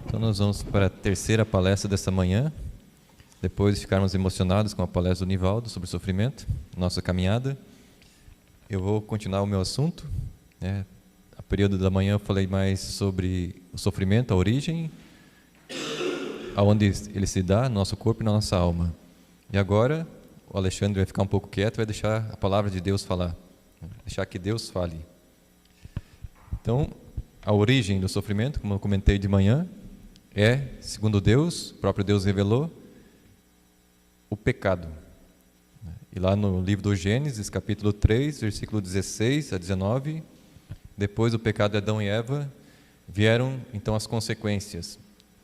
Então nós vamos para a terceira palestra desta manhã, depois de ficarmos emocionados com a palestra do Nivaldo sobre sofrimento, nossa caminhada. Eu vou continuar o meu assunto, né? A período da manhã eu falei mais sobre o sofrimento, a origem, aonde ele se dá no nosso corpo e na nossa alma. E agora o Alexandre vai ficar um pouco quieto, vai deixar a palavra de Deus falar, deixar que Deus fale. Então, a origem do sofrimento, como eu comentei de manhã, é, segundo Deus, o próprio Deus revelou, o pecado. E lá no livro do Gênesis, capítulo 3, versículo 16 a 19, depois do pecado de Adão e Eva, vieram então as consequências.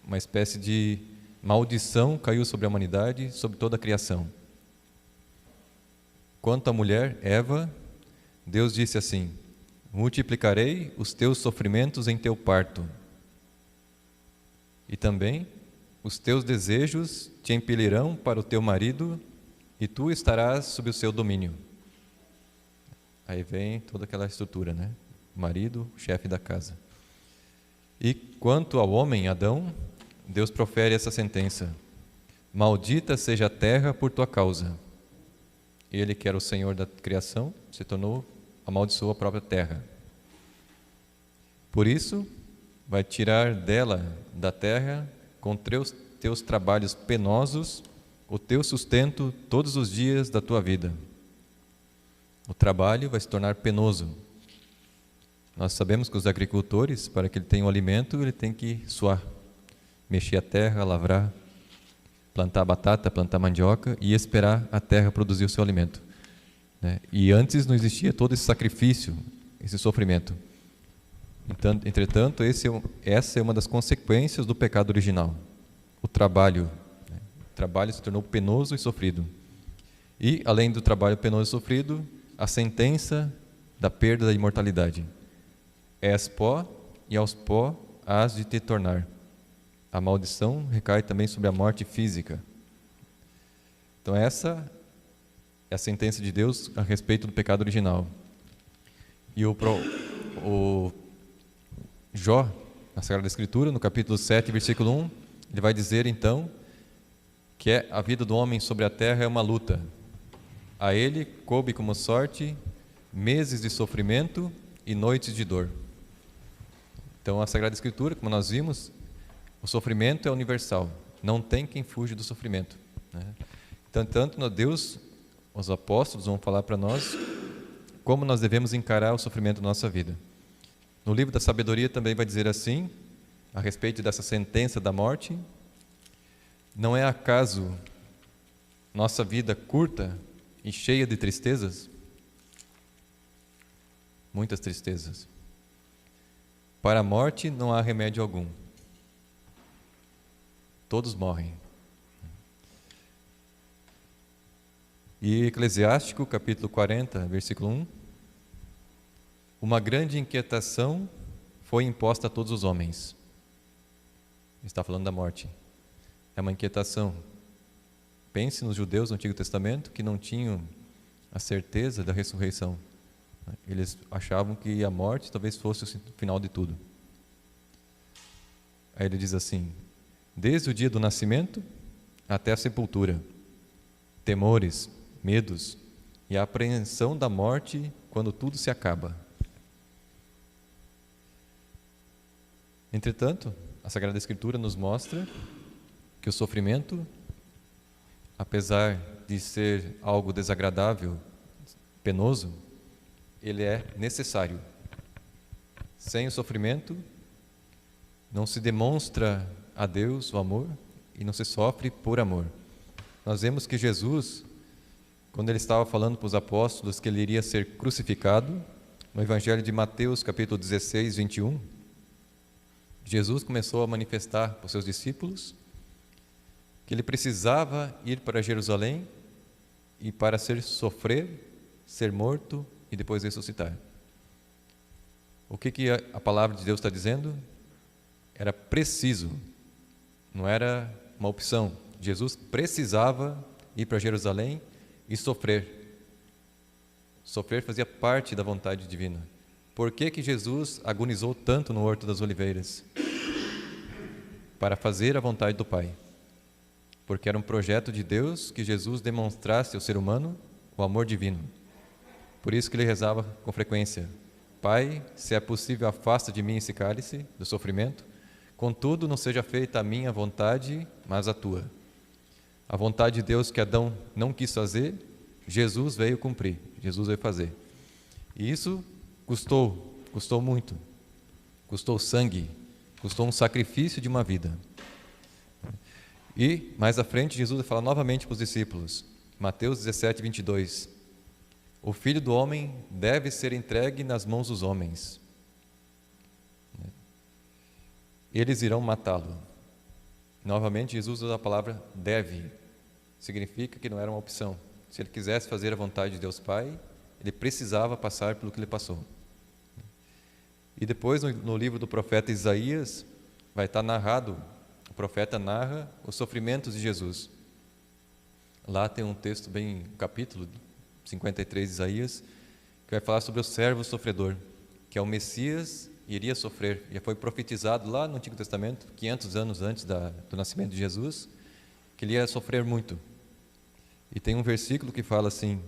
Uma espécie de maldição caiu sobre a humanidade, sobre toda a criação. Quanto à mulher, Eva, Deus disse assim: multiplicarei os teus sofrimentos em teu parto, e também os teus desejos te impelirão para o teu marido, e tu estarás sob o seu domínio. Aí vem toda aquela estrutura, né? Marido, chefe da casa. E quanto ao homem, Adão, Deus profere essa sentença: maldita seja a terra por tua causa. Ele, que era o Senhor da criação, se tornou, amaldiçoou a própria terra. Por isso, vai tirar dela, da terra, com teus trabalhos penosos, o teu sustento todos os dias da tua vida. O trabalho vai se tornar penoso. Nós sabemos que os agricultores, para que ele tenha um alimento, ele tem que suar, mexer a terra, lavrar, plantar batata, plantar mandioca e esperar a terra produzir o seu alimento, né? E antes não existia todo esse sacrifício, esse sofrimento. Entretanto, essa é uma das consequências do pecado original, o trabalho. O trabalho se tornou penoso e sofrido. E, além do trabalho penoso e sofrido, a sentença da perda da imortalidade. És pó, e aos pó hás de te tornar. A maldição recai também sobre a morte física. Então essa é a sentença de Deus a respeito do pecado original. E o Jó, na Sagrada Escritura, no capítulo 7, versículo 1, ele vai dizer então que a vida do homem sobre a terra é uma luta. A ele coube como sorte meses de sofrimento e noites de dor. Então a Sagrada Escritura, como nós vimos, o sofrimento é universal, não tem quem fuja do sofrimento, né? Então, tanto Deus, os apóstolos vão falar para nós como nós devemos encarar o sofrimento da nossa vida. No livro da Sabedoria também vai dizer assim, a respeito dessa sentença da morte: não é acaso nossa vida curta e cheia de tristezas? Muitas tristezas. Para a morte não há remédio algum. Todos morrem. E Eclesiástico, capítulo 40, versículo 1. Uma grande inquietação foi imposta a todos os homens. Está falando da morte. É uma inquietação. Pense nos judeus do Antigo Testamento que não tinham a certeza da ressurreição. Eles achavam que a morte talvez fosse o final de tudo. Aí ele diz assim: desde o dia do nascimento até a sepultura, temores, medos e a apreensão da morte quando tudo se acaba. Entretanto, a Sagrada Escritura nos mostra que o sofrimento, apesar de ser algo desagradável, penoso, ele é necessário. Sem o sofrimento, não se demonstra a Deus o amor e não se sofre por amor. Nós vemos que Jesus, quando ele estava falando para os apóstolos que ele iria ser crucificado, no Evangelho de Mateus, capítulo 16, 21, Jesus começou a manifestar para os seus discípulos que ele precisava ir para Jerusalém e para sofrer, ser morto e depois ressuscitar. O que a palavra de Deus está dizendo? Era preciso, não era uma opção. Jesus precisava ir para Jerusalém e sofrer. Sofrer fazia parte da vontade divina. Por que Jesus agonizou tanto no Horto das Oliveiras? para fazer a vontade do Pai, porque era um projeto de Deus que Jesus demonstrasse ao ser humano o amor divino. Por isso que ele rezava com frequência: Pai, se é possível, afasta de mim esse cálice do sofrimento, contudo, não seja feita a minha vontade, mas a tua. A vontade de Deus que Adão não quis fazer, Jesus veio cumprir, Jesus veio fazer. E isso custou muito, custou sangue, custou um sacrifício de uma vida. E, mais à frente, Jesus vai falar novamente para os discípulos, Mateus 17, 22, o Filho do Homem deve ser entregue nas mãos dos homens. Eles irão matá-lo. Novamente, Jesus usa a palavra deve. Significa que não era uma opção. Se ele quisesse fazer a vontade de Deus Pai, ele precisava passar pelo que ele passou. E depois, no livro do profeta Isaías, vai estar narrado, o profeta narra os sofrimentos de Jesus. Lá tem um texto bem, um capítulo 53 de Isaías, que vai falar sobre o servo sofredor, que é o Messias, iria sofrer. Já foi profetizado lá no Antigo Testamento, 500 anos antes do nascimento de Jesus, que ele ia sofrer muito. E tem um versículo que fala assim: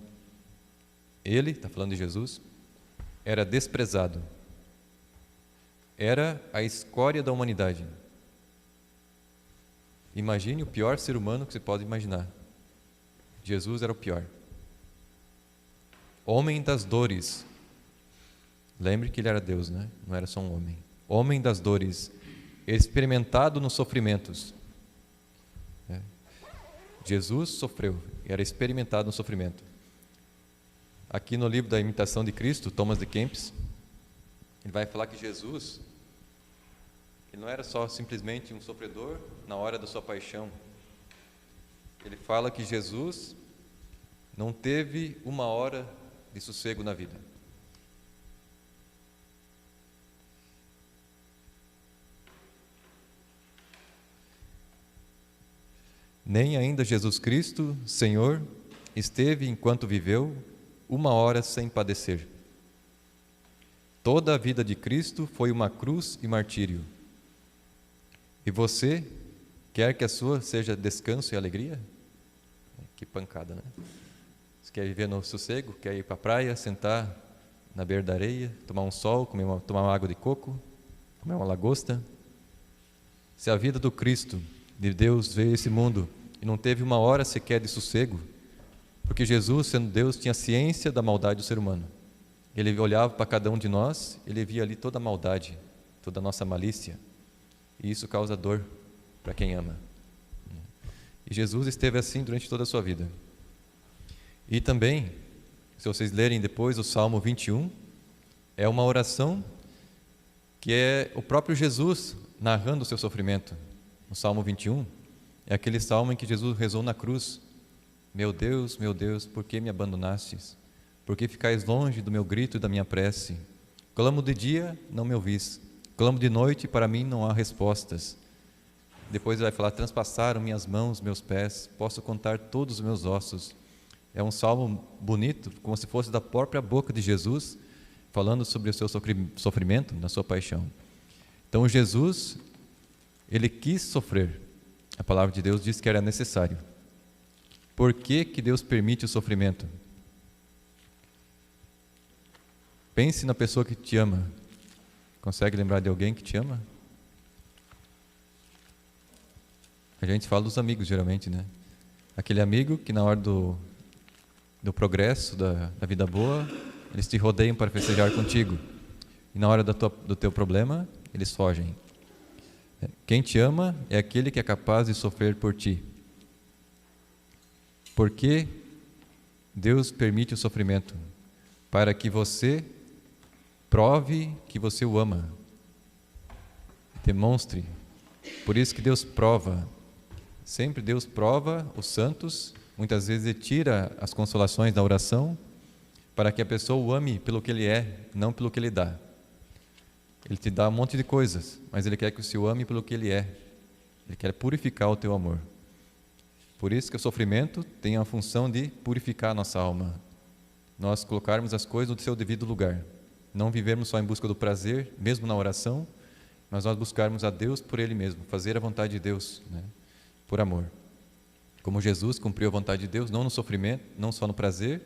ele, está falando de Jesus, era desprezado, era a escória da humanidade. Imagine o pior ser humano que você pode imaginar. Jesus era o pior. Homem das dores. Lembre que ele era Deus, né? Não era só um homem. Homem das dores, experimentado nos sofrimentos. Jesus sofreu, era experimentado no sofrimento. Aqui no livro da Imitação de Cristo, Thomas de Kempis, ele vai falar que Jesus, ele não era só simplesmente um sofredor na hora da sua paixão. Ele fala que Jesus não teve uma hora de sossego na vida. Nem ainda Jesus Cristo, Senhor, esteve, enquanto viveu, uma hora sem padecer. Toda a vida de Cristo foi uma cruz e martírio. E você quer que a sua seja descanso e alegria? Que pancada, né? Você quer viver no sossego? Quer ir para a praia, sentar na beira da areia, tomar um sol, tomar uma água de coco, comer uma lagosta? Se a vida do Cristo, de Deus, veio a esse mundo e não teve uma hora sequer de sossego, porque Jesus, sendo Deus, tinha ciência da maldade do ser humano. Ele olhava para cada um de nós, ele via ali toda a maldade, toda a nossa malícia, e isso causa dor para quem ama. E Jesus esteve assim durante toda a sua vida. E também, se vocês lerem depois o Salmo 21, é uma oração que é o próprio Jesus narrando o seu sofrimento. O Salmo 21 é aquele salmo em que Jesus rezou na cruz: meu Deus, por que me abandonastes? Por que ficais longe do meu grito e da minha prece? Clamo de dia, não me ouvis. Clamo de noite, para mim não há respostas. Depois ele vai falar: transpassaram minhas mãos, meus pés, posso contar todos os meus ossos. É um salmo bonito, como se fosse da própria boca de Jesus, falando sobre o seu sofrimento, na sua paixão. Então Jesus, ele quis sofrer. A palavra de Deus diz que era necessário. Por que que Deus permite o sofrimento? Pense na pessoa que te ama. Consegue lembrar de alguém que te ama? A gente fala dos amigos, geralmente, né? Aquele amigo que na hora do progresso, da vida boa, eles te rodeiam para festejar contigo. E na hora do teu problema, eles fogem. Quem te ama é aquele que é capaz de sofrer por ti. Por que Deus permite o sofrimento? Para que você prove que você o ama. Demonstre. Por isso que Deus prova. Sempre Deus prova os santos. Muitas vezes Ele tira as consolações da oração para que a pessoa o ame pelo que Ele é, não pelo que Ele dá. Ele te dá um monte de coisas, mas Ele quer que você o ame pelo que Ele é. Ele quer purificar o teu amor. Por isso que o sofrimento tem a função de purificar a nossa alma. Nós colocarmos as coisas no seu devido lugar. Não vivermos só em busca do prazer, mesmo na oração, mas nós buscarmos a Deus por Ele mesmo, fazer a vontade de Deus, né? Por amor. Como Jesus cumpriu a vontade de Deus, não no sofrimento, não só no prazer,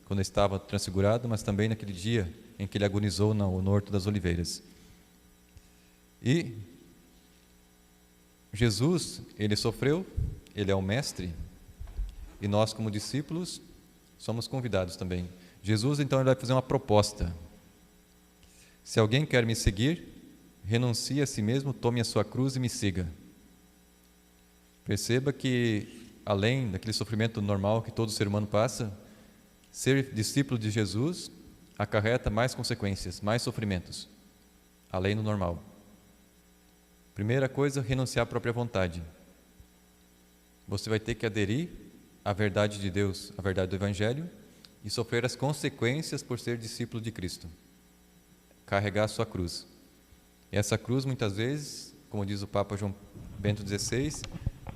quando estava transfigurado, mas também naquele dia em que Ele agonizou no Horto das Oliveiras. E Jesus, Ele sofreu, Ele é o Mestre, e nós, como discípulos, somos convidados também. Jesus, então, Ele vai fazer uma proposta. Se alguém quer me seguir, renuncie a si mesmo, tome a sua cruz e me siga. Perceba que, além daquele sofrimento normal que todo ser humano passa, ser discípulo de Jesus acarreta mais consequências, mais sofrimentos, além do normal. Primeira coisa, renunciar à própria vontade. Você vai ter que aderir à verdade de Deus, à verdade do Evangelho, e sofrer as consequências por ser discípulo de Cristo. Carregar a sua cruz. E essa cruz, muitas vezes, como diz o Papa João Bento XVI,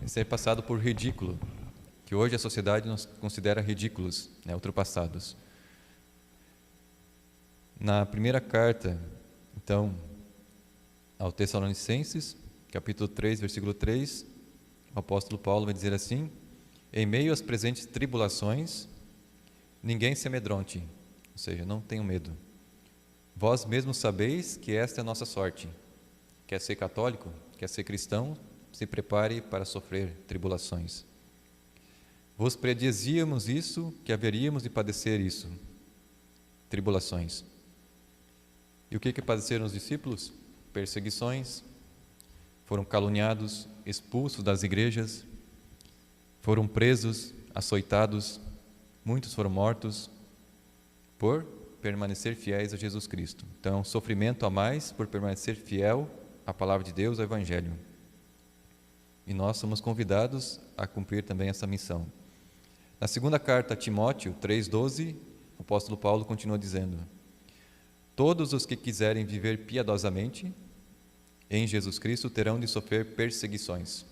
é ser passado por ridículo, que hoje a sociedade nos considera ridículos, né, ultrapassados. Na primeira carta, então, ao Tessalonicenses, capítulo 3, versículo 3, o apóstolo Paulo vai dizer assim: em meio às presentes tribulações, ninguém se amedronte, ou seja, não tenham medo. Vós mesmos sabeis que esta é a nossa sorte. Quer ser católico? Quer ser cristão? Se prepare para sofrer tribulações. Vos predizíamos isso, que haveríamos de padecer isso, tribulações. E o que padeceram os discípulos? Perseguições, foram caluniados, expulsos das igrejas, foram presos, açoitados, muitos foram mortos por permanecer fiéis a Jesus Cristo. Então, sofrimento a mais por permanecer fiel à palavra de Deus, ao Evangelho. E nós somos convidados a cumprir também essa missão. Na segunda carta a Timóteo 3,12, o apóstolo Paulo continua dizendo: todos os que quiserem viver piedosamente em Jesus Cristo terão de sofrer perseguições.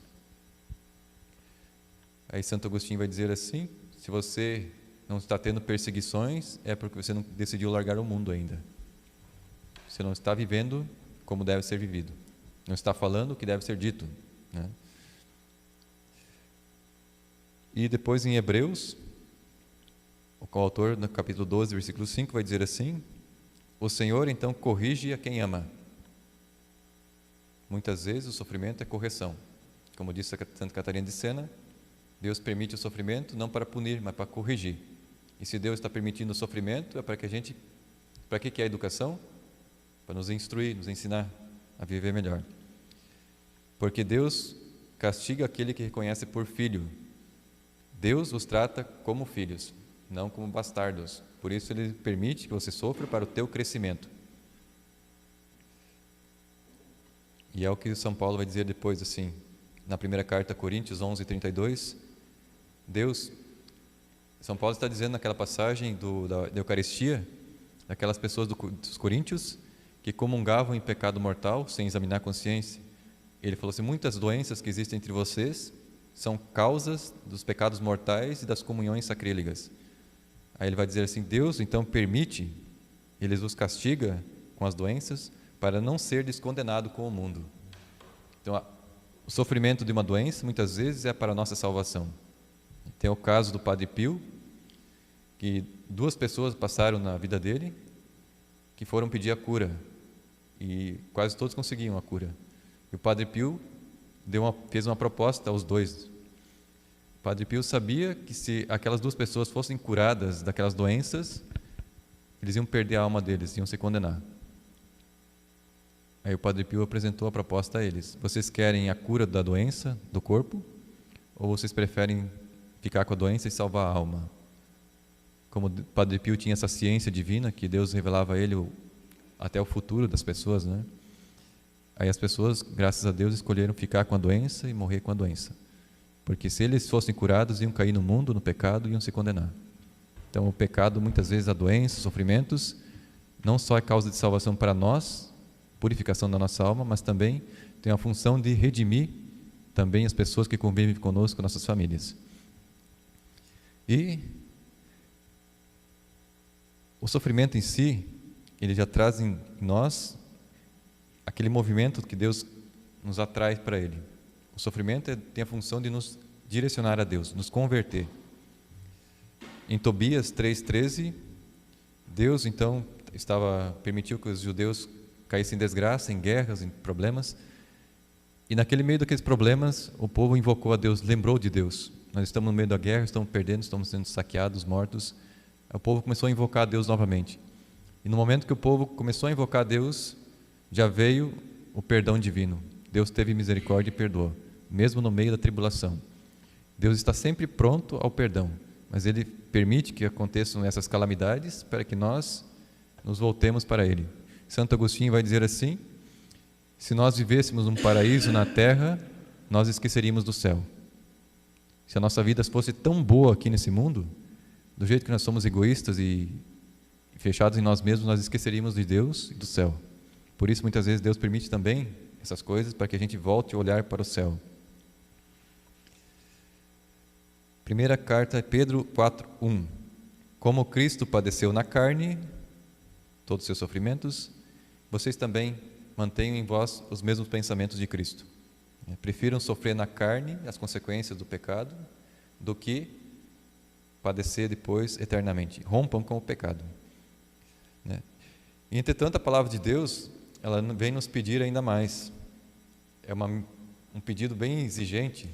Aí Santo Agostinho vai dizer assim: se você não está tendo perseguições, é porque você não decidiu largar o mundo ainda. Você não está vivendo como deve ser vivido. Não está falando o que deve ser dito, né? E depois em Hebreus, o autor, no capítulo 12, versículo 5, vai dizer assim: o Senhor então corrige a quem ama. Muitas vezes o sofrimento é correção. Como disse Santa Catarina de Sena, Deus permite o sofrimento não para punir, mas para corrigir. E se Deus está permitindo o sofrimento, é para que a gente... Para que é a educação? Para nos instruir, nos ensinar a viver melhor. Porque Deus castiga aquele que reconhece por filho. Deus os trata como filhos, não como bastardos. Por isso Ele permite que você sofra para o teu crescimento. E é o que São Paulo vai dizer depois, assim, na primeira carta a Coríntios 11:32, São Paulo está dizendo naquela passagem da Eucaristia, daquelas pessoas dos Coríntios que comungavam em pecado mortal sem examinar a consciência. Ele falou assim: muitas doenças que existem entre vocês são causas dos pecados mortais e das comunhões sacrílegas. Aí ele vai dizer assim: Deus então permite, Ele os castiga com as doenças para não ser descondenado com o mundo. Então, o sofrimento de uma doença muitas vezes é para a nossa salvação. Tem o caso do Padre Pio, que 2 pessoas passaram na vida dele que foram pedir a cura e quase todos conseguiam a cura. E o Padre Pio fez uma proposta aos 2. O Padre Pio sabia que se aquelas 2 pessoas fossem curadas daquelas doenças, eles iam perder a alma deles, iam se condenar. Aí o Padre Pio apresentou a proposta a eles: vocês querem a cura da doença, do corpo, ou vocês preferem ficar com a doença e salvar a alma? Como o Padre Pio tinha essa ciência divina, que Deus revelava a ele até o futuro das pessoas, né? Aí as pessoas, graças a Deus, escolheram ficar com a doença e morrer com a doença. Porque se eles fossem curados, iam cair no mundo, no pecado, e iam se condenar. Então o pecado, muitas vezes, a doença, os sofrimentos, não só é causa de salvação para nós, purificação da nossa alma, mas também tem a função de redimir também as pessoas que convivem conosco, nossas famílias. E o sofrimento em si, ele já traz em nós aquele movimento que Deus nos atrai para Ele. O sofrimento tem a função de nos direcionar a Deus, nos converter. Em Tobias 3,13, Deus então permitiu que os judeus caíssem em desgraça, em guerras, em problemas. E naquele meio daqueles problemas, o povo invocou a Deus, lembrou de Deus. Nós estamos no meio da guerra, estamos perdendo, estamos sendo saqueados, mortos. O povo começou a invocar a Deus novamente. E no momento que o povo começou a invocar a Deus, já veio o perdão divino. Deus teve misericórdia e perdoou, mesmo no meio da tribulação. Deus está sempre pronto ao perdão, mas Ele permite que aconteçam essas calamidades para que nós nos voltemos para Ele. Santo Agostinho vai dizer assim: se nós vivêssemos um paraíso na terra, nós esqueceríamos do céu. Se a nossa vida fosse tão boa aqui nesse mundo, do jeito que nós somos egoístas e fechados em nós mesmos, nós esqueceríamos de Deus e do céu. Por isso, muitas vezes, Deus permite também essas coisas para que a gente volte a olhar para o céu. Primeira carta é Pedro 4:1. Como Cristo padeceu na carne, todos os seus sofrimentos, vocês também mantenham em vós os mesmos pensamentos de Cristo. Prefiram sofrer na carne as consequências do pecado do que padecer depois eternamente. Rompam com o pecado. E, entretanto, a palavra de Deus, ela vem nos pedir ainda mais. É um pedido bem exigente.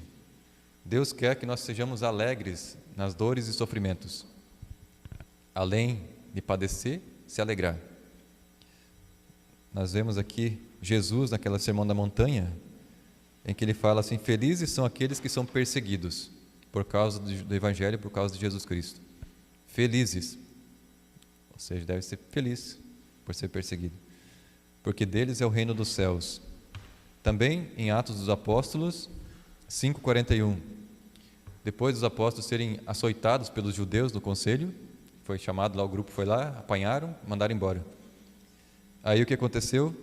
Deus quer que nós sejamos alegres nas dores e sofrimentos, além de padecer, se alegrar. Nós vemos aqui Jesus naquela Sermão da Montanha, em que ele fala assim: felizes são aqueles que são perseguidos por causa do Evangelho, por causa de Jesus Cristo. Felizes, ou seja, deve ser feliz por ser perseguido, porque deles é o reino dos céus. Também em Atos dos Apóstolos 5:41, depois dos apóstolos serem açoitados pelos judeus do conselho, foi chamado lá, o grupo foi lá, apanharam, mandaram embora. Aí o que aconteceu?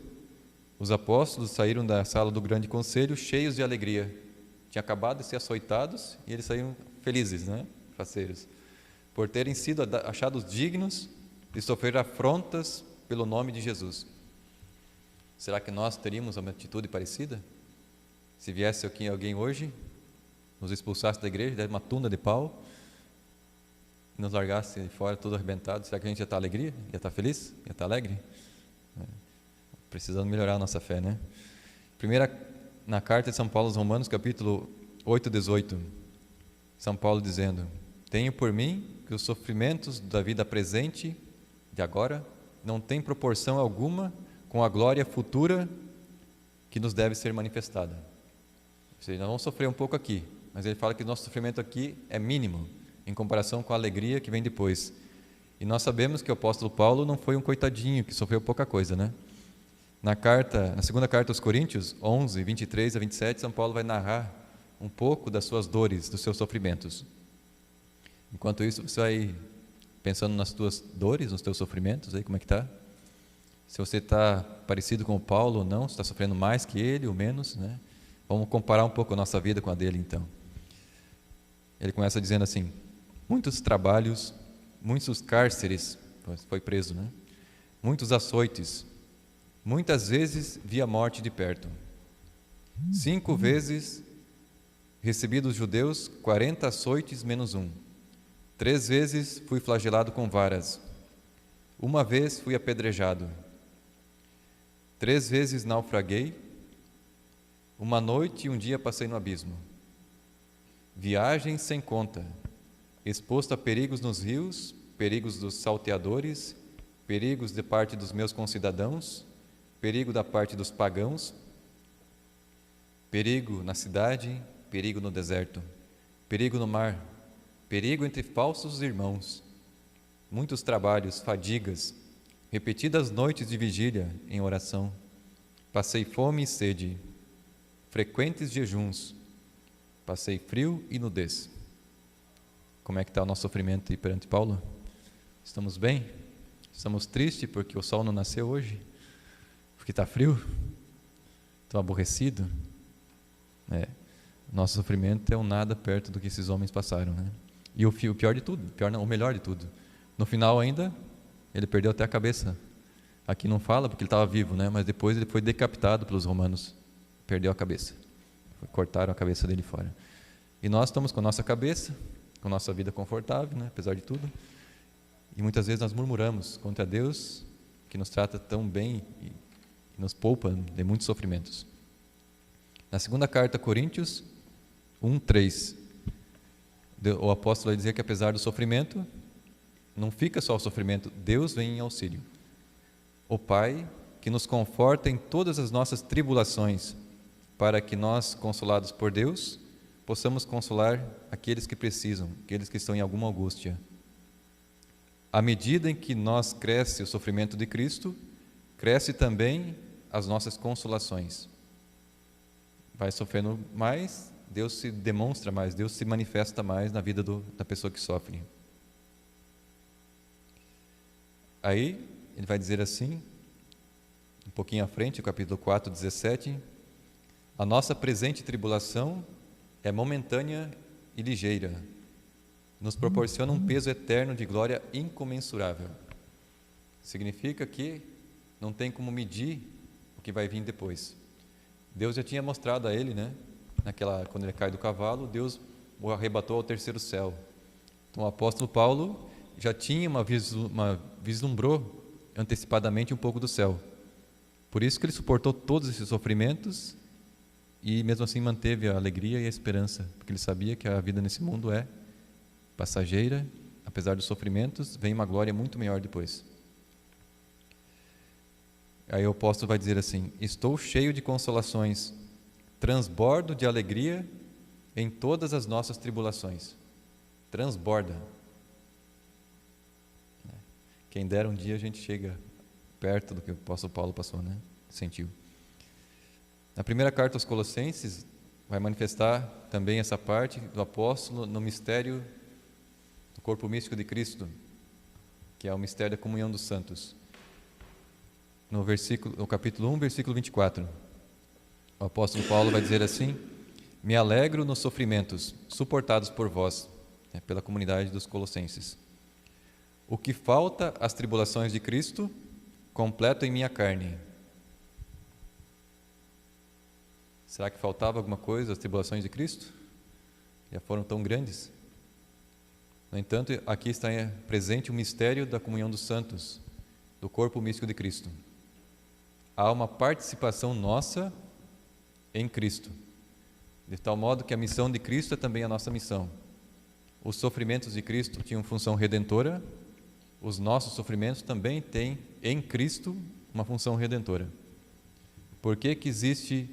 Os apóstolos saíram da sala do grande conselho cheios de alegria. Tinham acabado de ser açoitados e eles saíram felizes, faceiros, por terem sido achados dignos de sofrer afrontas pelo nome de Jesus. Será que nós teríamos uma atitude parecida? Se viesse aqui alguém hoje, nos expulsasse da igreja, desse uma tunda de pau, e nos largasse de fora tudo arrebentado, será que a gente ia estar alegria? Ia estar feliz? Ia estar alegre? Precisando melhorar a nossa fé, na carta de São Paulo aos Romanos, capítulo 8:18, São Paulo dizendo: tenho por mim que os sofrimentos da vida presente, de agora, não têm proporção alguma com a glória futura que nos deve ser manifestada. Ou seja, nós vamos sofrer um pouco aqui, mas ele fala que o nosso sofrimento aqui é mínimo em comparação com a alegria que vem depois. E nós sabemos que o apóstolo Paulo não foi um coitadinho que sofreu pouca coisa, Na segunda carta aos Coríntios 11:23-27, São Paulo vai narrar um pouco das suas dores, dos seus sofrimentos. Enquanto isso, você vai pensando nas tuas dores, nos teus sofrimentos, aí como é que está? Se você está parecido com o Paulo ou não, se está sofrendo mais que ele ou menos, Vamos comparar um pouco a nossa vida com a dele, então. Ele começa dizendo assim: muitos trabalhos, muitos cárceres, foi preso, muitos açoites, muitas vezes vi a morte de perto. 5 vezes recebi dos judeus 40 açoites menos 1. 3 vezes fui flagelado com varas. 1 vez fui apedrejado. 3 vezes naufraguei. 1 noite e 1 dia passei no abismo. Viagens sem conta, exposto a perigos nos rios, perigos dos salteadores, perigos de parte dos meus concidadãos, perigo da parte dos pagãos, perigo na cidade, perigo no deserto, perigo no mar, perigo entre falsos irmãos, muitos trabalhos, fadigas, repetidas noites de vigília em oração, passei fome e sede, frequentes jejuns, passei frio e nudez. Como é que está o nosso sofrimento aí perante Paulo? Estamos bem? Estamos tristes porque o sol não nasceu hoje? Porque está frio? Estou aborrecido? Nosso sofrimento é um nada perto do que esses homens passaram, E o pior de tudo, o melhor de tudo, no final ainda, ele perdeu até a cabeça. Aqui não fala porque ele estava vivo, né? Mas depois ele foi decapitado pelos romanos, perdeu a cabeça, cortaram a cabeça dele fora. E nós estamos com a nossa cabeça, com a nossa vida confortável, né? Apesar de tudo, e muitas vezes nós murmuramos contra Deus, que nos trata tão bem e nos poupa de muitos sofrimentos. Na segunda carta a Coríntios 1:3, o apóstolo vai dizer que apesar do sofrimento, não fica só o sofrimento, Deus vem em auxílio. O Pai, que nos conforta em todas as nossas tribulações, para que nós, consolados por Deus, possamos consolar aqueles que precisam, aqueles que estão em alguma angústia. À medida em que nós cresce o sofrimento de Cristo, cresce também as nossas consolações. Vai sofrendo mais, Deus se demonstra mais, Deus se manifesta mais na vida da pessoa que sofre. Aí, ele vai dizer assim, um pouquinho à frente, o capítulo 4:17, a nossa presente tribulação é momentânea e ligeira, nos proporciona um peso eterno de glória incomensurável. Significa que não tem como medir o que vai vir depois. Deus já tinha mostrado a ele, né? Quando ele cai do cavalo, Deus o arrebatou ao terceiro céu. Então o apóstolo Paulo já tinha vislumbrou antecipadamente um pouco do céu. Por isso que ele suportou todos esses sofrimentos e mesmo assim manteve a alegria e a esperança, porque ele sabia que a vida nesse mundo é passageira, apesar dos sofrimentos, vem uma glória muito maior depois. Aí o apóstolo vai dizer assim: estou cheio de consolações, transbordo de alegria em todas as nossas tribulações. Transborda. Quem dera um dia a gente chega perto do que o apóstolo Paulo passou, né? Sentiu. Na primeira carta aos Colossenses, vai manifestar também essa parte do apóstolo no mistério do corpo místico de Cristo, que é o mistério da comunhão dos santos. No capítulo 1, versículo 24, o apóstolo Paulo vai dizer assim: me alegro nos sofrimentos suportados por vós, pela comunidade dos Colossenses. O que falta às tribulações de Cristo, completo em minha carne. Será que faltava alguma coisa às tribulações de Cristo? Já foram tão grandes. No entanto, aqui está presente o mistério da comunhão dos santos, do corpo místico de Cristo. Há uma participação nossa em Cristo, de tal modo que a missão de Cristo é também a nossa missão. Os sofrimentos de Cristo tinham função redentora, os nossos sofrimentos também têm em Cristo uma função redentora. Por que que existe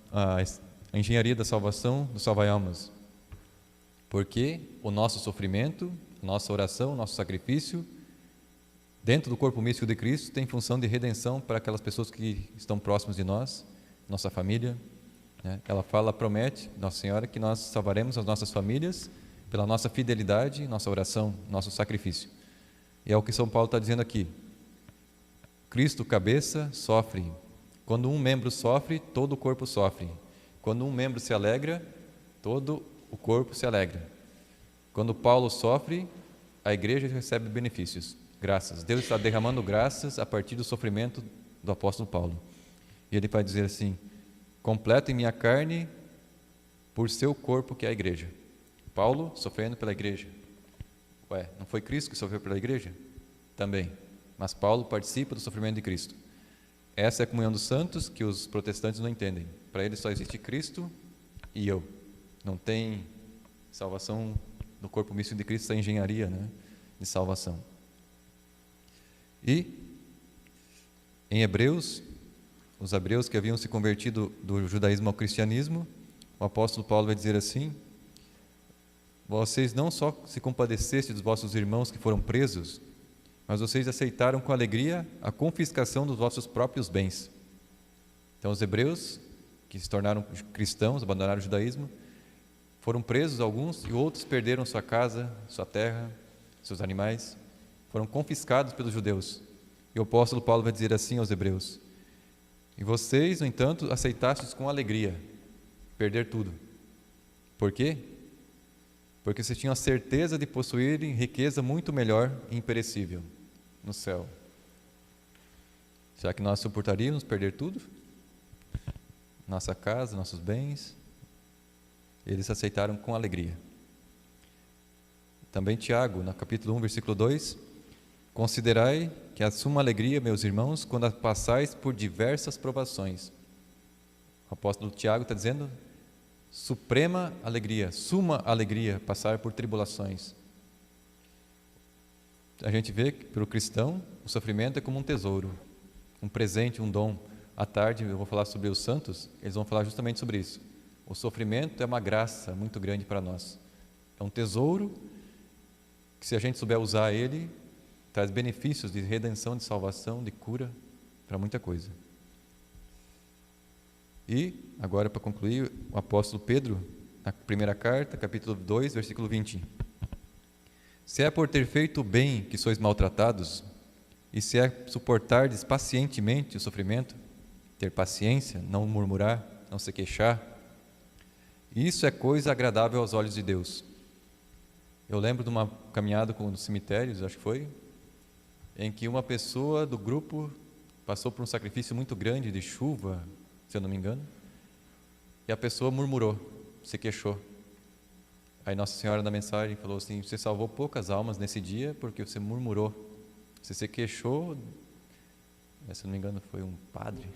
a engenharia da salvação, do salva-almas? Porque o nosso sofrimento, nossa oração, nosso sacrifício, dentro do corpo místico de Cristo, tem função de redenção para aquelas pessoas que estão próximas de nós, nossa família. Ela promete, Nossa Senhora, que nós salvaremos as nossas famílias pela nossa fidelidade, nossa oração, nosso sacrifício. E é o que São Paulo está dizendo aqui. Cristo, cabeça, sofre. Quando um membro sofre, todo o corpo sofre. Quando um membro se alegra, todo o corpo se alegra. Quando Paulo sofre, a igreja recebe benefícios, graças. Deus está derramando graças a partir do sofrimento do apóstolo Paulo. E ele vai dizer assim: completo em minha carne por seu corpo, que é a igreja. Paulo sofrendo pela igreja. Não foi Cristo que sofreu pela igreja? Também. Mas Paulo participa do sofrimento de Cristo. Essa é a comunhão dos santos que os protestantes não entendem. Para eles só existe Cristo e eu. Não tem salvação no corpo místico de Cristo, essa engenharia, de salvação. E em Hebreus, os hebreus que haviam se convertido do judaísmo ao cristianismo, o apóstolo Paulo vai dizer assim: vocês não só se compadecessem dos vossos irmãos que foram presos, mas vocês aceitaram com alegria a confiscação dos vossos próprios bens. Então os hebreus, que se tornaram cristãos, abandonaram o judaísmo, foram presos alguns e outros perderam sua casa, sua terra, seus animais, foram confiscados pelos judeus. E o apóstolo Paulo vai dizer assim aos hebreus: e vocês, no entanto, aceitastes com alegria perder tudo. Por quê? Porque vocês tinham a certeza de possuírem riqueza muito melhor e imperecível no céu. Será que nós suportaríamos perder tudo? Nossa casa, nossos bens? Eles aceitaram com alegria. Também Tiago, no capítulo 1, versículo 2, considerai que a suma alegria, meus irmãos, quando passais por diversas provações. O apóstolo Tiago está dizendo, suprema alegria, suma alegria, passar por tribulações. A gente vê que, para o cristão, o sofrimento é como um tesouro, um presente, um dom. À tarde eu vou falar sobre os santos, eles vão falar justamente sobre isso. O sofrimento é uma graça muito grande para nós. É um tesouro que, se a gente souber usar ele, traz benefícios de redenção, de salvação, de cura, para muita coisa. E, agora para concluir, o apóstolo Pedro, na primeira carta, capítulo 2, versículo 20. Se é por ter feito o bem que sois maltratados, e se é suportardes pacientemente o sofrimento, ter paciência, não murmurar, não se queixar, isso é coisa agradável aos olhos de Deus. Eu lembro de uma caminhada nos cemitérios, acho que foi, em que uma pessoa do grupo passou por um sacrifício muito grande de chuva, se eu não me engano, e a pessoa murmurou, se queixou. Aí Nossa Senhora na mensagem falou assim, você salvou poucas almas nesse dia porque você murmurou. Você se queixou, se não me engano foi um padre,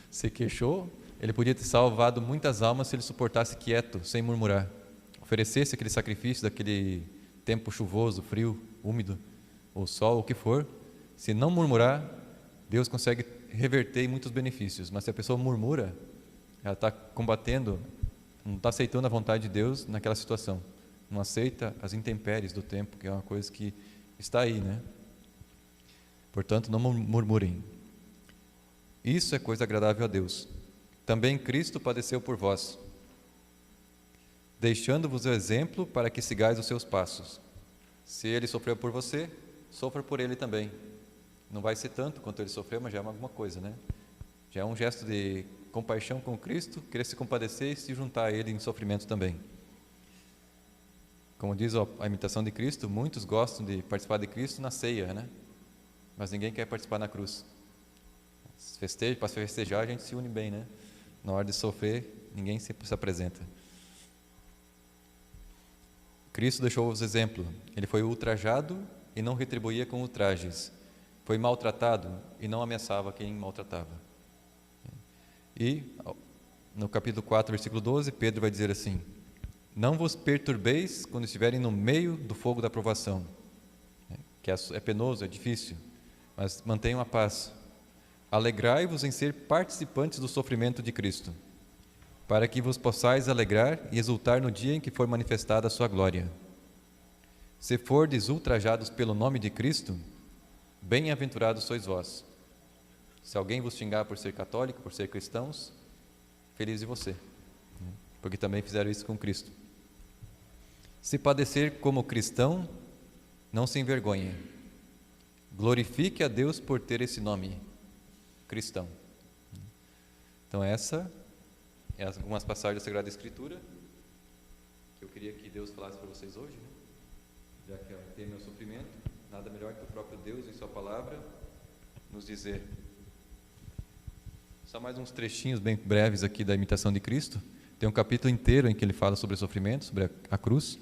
se queixou, ele podia ter salvado muitas almas se ele suportasse quieto, sem murmurar. Oferecesse aquele sacrifício daquele tempo chuvoso, frio, úmido, ou sol, o que for. Se não murmurar, Deus consegue reverter muitos benefícios. Mas se a pessoa murmura, ela está combatendo, não está aceitando a vontade de Deus naquela situação. Não aceita as intempéries do tempo, que é uma coisa que está aí, né? Portanto, não murmurem. Isso é coisa agradável a Deus. Também Cristo padeceu por vós, deixando-vos o exemplo para que sigais os seus passos. Se Ele sofreu por você, sofra por Ele também. Não vai ser tanto quanto Ele sofreu, mas já é alguma coisa, né? Já é um gesto de compaixão com Cristo, querer se compadecer e se juntar a Ele em sofrimento também. Como diz a imitação de Cristo, muitos gostam de participar de Cristo na ceia, né? Mas ninguém quer participar na cruz. Para festejar a gente se une bem, né? Na hora de sofrer, ninguém se apresenta. Cristo deixou-vos exemplo. Ele foi ultrajado e não retribuía com ultrajes. Foi maltratado e não ameaçava quem maltratava. E no capítulo 4, versículo 12, Pedro vai dizer assim, não vos perturbeis quando estiverem no meio do fogo da provação, que é penoso, é difícil, mas mantenham a paz. Alegrai-vos em ser participantes do sofrimento de Cristo, para que vos possais alegrar e exultar no dia em que for manifestada a sua glória. Se fordes ultrajados pelo nome de Cristo, bem-aventurados sois vós. Se alguém vos xingar por ser católico, por ser cristãos, feliz de você, porque também fizeram isso com Cristo. Se padecer como cristão, não se envergonhe. Glorifique a Deus por ter esse nome, cristão. Então essa é algumas passagens da Sagrada Escritura que eu queria que Deus falasse para vocês hoje, né? Já que o tema é o sofrimento, nada melhor que o próprio Deus em sua palavra nos dizer. Só mais uns trechinhos bem breves aqui da imitação de Cristo. Tem um capítulo inteiro em que ele fala sobre o sofrimento, sobre a cruz.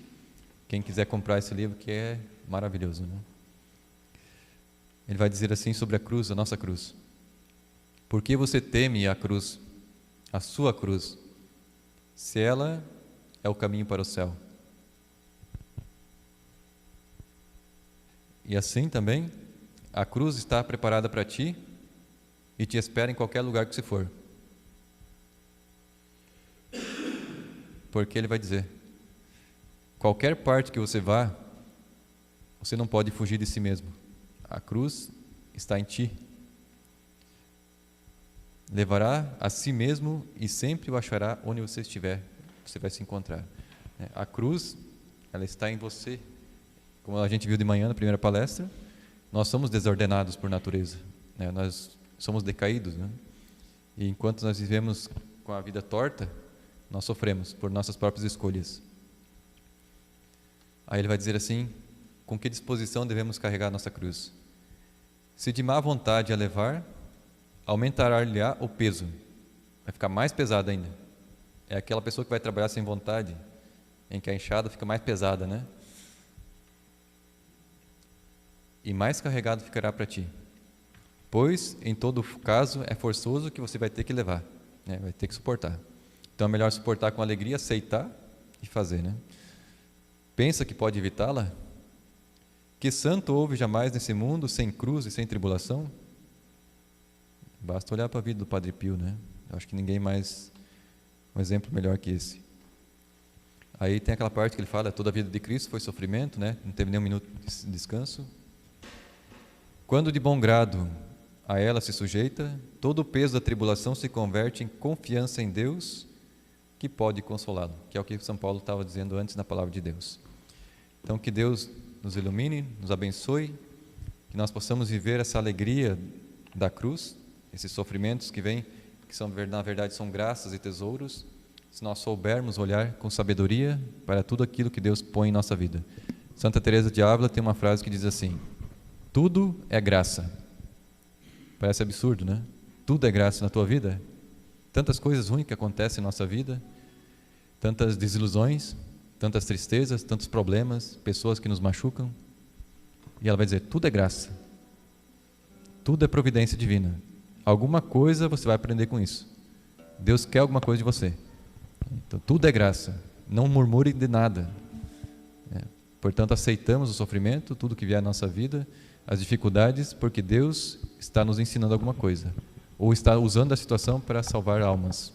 Quem quiser comprar esse livro, que é maravilhoso, né? Ele vai dizer assim sobre a cruz, a nossa cruz. Por que você teme a cruz, a sua cruz, se ela é o caminho para o céu? E assim também, a cruz está preparada para ti e te espera em qualquer lugar que você for. Porque ele vai dizer, qualquer parte que você vá, você não pode fugir de si mesmo. A cruz está em ti. Levará a si mesmo e sempre o achará onde você estiver. Você vai se encontrar. A cruz, ela está em você. Como a gente viu de manhã na primeira palestra, nós somos desordenados por natureza, né? Nós somos decaídos, né? E enquanto nós vivemos com a vida torta, nós sofremos por nossas próprias escolhas. Aí ele vai dizer assim, com que disposição devemos carregar a nossa cruz? Se de má vontade a levar, aumentará-lhe-á o peso. Vai ficar mais pesado ainda. É aquela pessoa que vai trabalhar sem vontade, em que a enxada fica mais pesada, né? E mais carregado ficará para ti. Pois, em todo caso, é forçoso que você vai ter que levar, né? Vai ter que suportar. Então é melhor suportar com alegria, aceitar e fazer, né? Pensa que pode evitá-la? Que santo houve jamais nesse mundo sem cruz e sem tribulação? Basta olhar para a vida do Padre Pio, né? Eu acho que ninguém mais um exemplo melhor que esse. Aí tem aquela parte que ele fala, toda a vida de Cristo foi sofrimento, né? Não teve nenhum minuto de descanso. Quando de bom grado a ela se sujeita, todo o peso da tribulação se converte em confiança em Deus, que pode consolá-lo, que é o que São Paulo estava dizendo antes na palavra de Deus. Então que Deus nos ilumine, nos abençoe, que nós possamos viver essa alegria da cruz, esses sofrimentos que vêm, que são, na verdade são graças e tesouros, se nós soubermos olhar com sabedoria para tudo aquilo que Deus põe em nossa vida. Santa Teresa de Ávila tem uma frase que diz assim: tudo é graça. Parece absurdo, né? Tudo é graça na tua vida. Tantas coisas ruins que acontecem em nossa vida, tantas desilusões, tantas tristezas, tantos problemas, pessoas que nos machucam. E ela vai dizer, tudo é graça. Tudo é providência divina. Alguma coisa você vai aprender com isso. Deus quer alguma coisa de você. Então, tudo é graça. Não murmure de nada. Portanto, aceitamos o sofrimento, tudo que vier à nossa vida, as dificuldades, porque Deus está nos ensinando alguma coisa. Ou está usando a situação para salvar almas.